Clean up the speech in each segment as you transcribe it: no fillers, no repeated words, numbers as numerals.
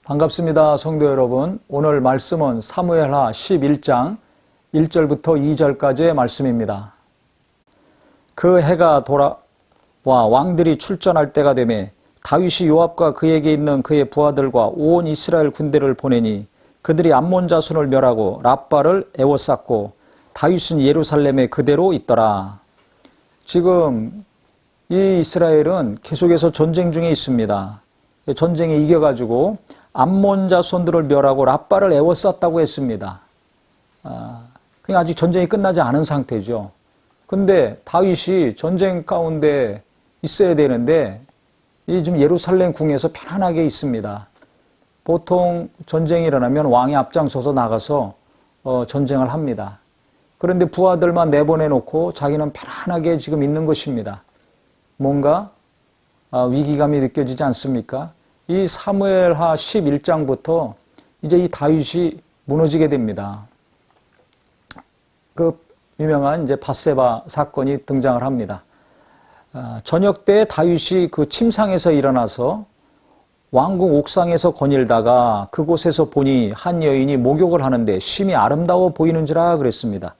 반갑습니다. 성도 여러분. 오늘 말씀은 사무엘하 11장 1절부터 2절까지의 말씀입니다. 그 해가 돌아와 왕들이 출전할 때가 되매 다윗이 요압과 그에게 있는 그의 부하들과 온 이스라엘 군대를 보내니 그들이 암몬 자손을 멸하고 랍바를 에워쌌고 다윗은 예루살렘에 그대로 있더라. 지금 이 이스라엘은 계속해서 전쟁 중에 있습니다. 전쟁에 이겨가지고 암몬 자손들을 멸하고 랍바를 에워쌌다고 했습니다. 그냥 아직 전쟁이 끝나지 않은 상태죠. 근데 다윗이 전쟁 가운데 있어야 되는데 지금 예루살렘 궁에서 편안하게 있습니다. 보통 전쟁이 일어나면 왕이 앞장서서 나가서 전쟁을 합니다. 그런데 부하들만 내보내놓고 자기는 편안하게 지금 있는 것입니다. 뭔가 위기감이 느껴지지 않습니까? 이 사무엘하 11장부터 이제 이 다윗이 무너지게 됩니다. 그 유명한 이제 밧세바 사건이 등장을 합니다. 저녁 때 다윗이 그 침상에서 일어나서 왕궁 옥상에서 거닐다가 그곳에서 보니 한 여인이 목욕을 하는데 심히 아름다워 보이는지라 그랬습니다.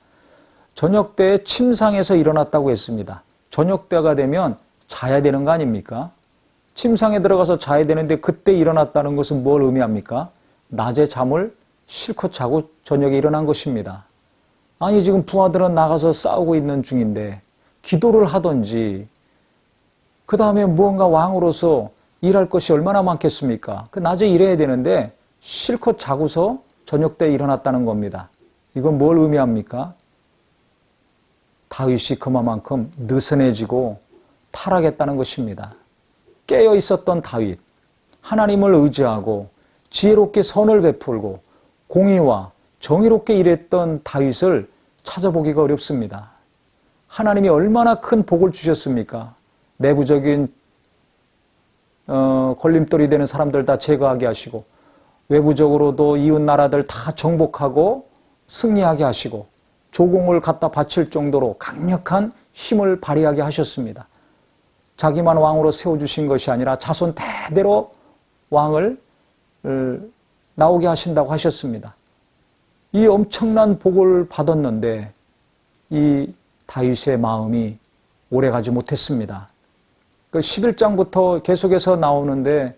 저녁 때 침상에서 일어났다고 했습니다. 저녁 때가 되면 자야 되는 거 아닙니까? 침상에 들어가서 자야 되는데 그때 일어났다는 것은 뭘 의미합니까? 낮에 잠을 실컷 자고 저녁에 일어난 것입니다. 아니 지금 부하들은 나가서 싸우고 있는 중인데 기도를 하든지 그 다음에 무언가 왕으로서 일할 것이 얼마나 많겠습니까? 그 낮에 일해야 되는데 실컷 자고서 저녁 때 일어났다는 겁니다. 이건 뭘 의미합니까? 다윗이 그만큼 느슨해지고 타락했다는 것입니다. 깨어 있었던 다윗, 하나님을 의지하고 지혜롭게 선을 베풀고 공의와 정의롭게 일했던 다윗을 찾아보기가 어렵습니다. 하나님이 얼마나 큰 복을 주셨습니까? 내부적인 걸림돌이 되는 사람들 다 제거하게 하시고 외부적으로도 이웃 나라들 다 정복하고 승리하게 하시고 조공을 갖다 바칠 정도로 강력한 힘을 발휘하게 하셨습니다. 자기만 왕으로 세워주신 것이 아니라 자손 대대로 왕을 나오게 하신다고 하셨습니다. 이 엄청난 복을 받았는데 이 다윗의 마음이 오래가지 못했습니다. 그 11장부터 계속해서 나오는데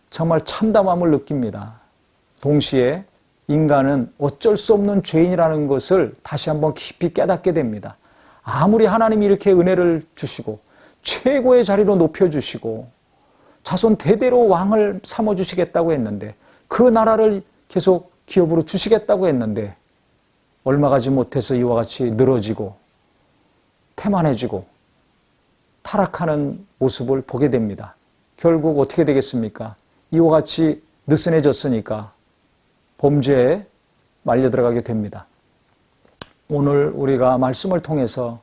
정말 참담함을 느낍니다. 동시에 인간은 어쩔 수 없는 죄인이라는 것을 다시 한번 깊이 깨닫게 됩니다. 아무리 하나님이 이렇게 은혜를 주시고 최고의 자리로 높여주시고 자손 대대로 왕을 삼아주시겠다고 했는데 그 나라를 계속 기업으로 주시겠다고 했는데 얼마 가지 못해서 이와 같이 늘어지고 태만해지고 타락하는 모습을 보게 됩니다. 결국 어떻게 되겠습니까? 이와 같이 느슨해졌으니까 범죄에 말려 들어가게 됩니다. 오늘 우리가 말씀을 통해서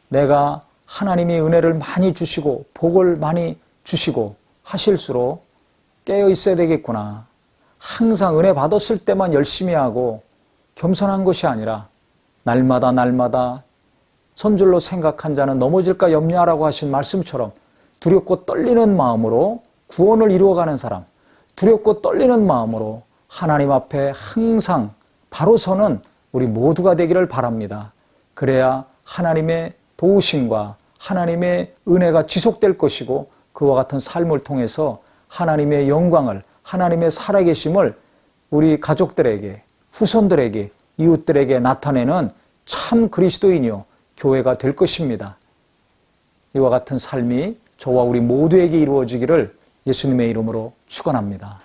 내가 하나님이 은혜를 많이 주시고 복을 많이 주시고 하실수록 깨어 있어야 되겠구나. 항상 은혜 받았을 때만 열심히 하고 겸손한 것이 아니라 날마다 선줄로 생각한 자는 넘어질까 염려하라고 하신 말씀처럼 두렵고 떨리는 마음으로 구원을 이루어가는 사람, 두렵고 떨리는 마음으로 하나님 앞에 항상 바로 서는 우리 모두가 되기를 바랍니다. 그래야 하나님의 도우심과 하나님의 은혜가 지속될 것이고 그와 같은 삶을 통해서 하나님의 영광을, 하나님의 살아계심을 우리 가족들에게, 후손들에게, 이웃들에게 나타내는 참 그리스도인이요 교회가 될 것입니다. 이와 같은 삶이 저와 우리 모두에게 이루어지기를 예수님의 이름으로 축원합니다.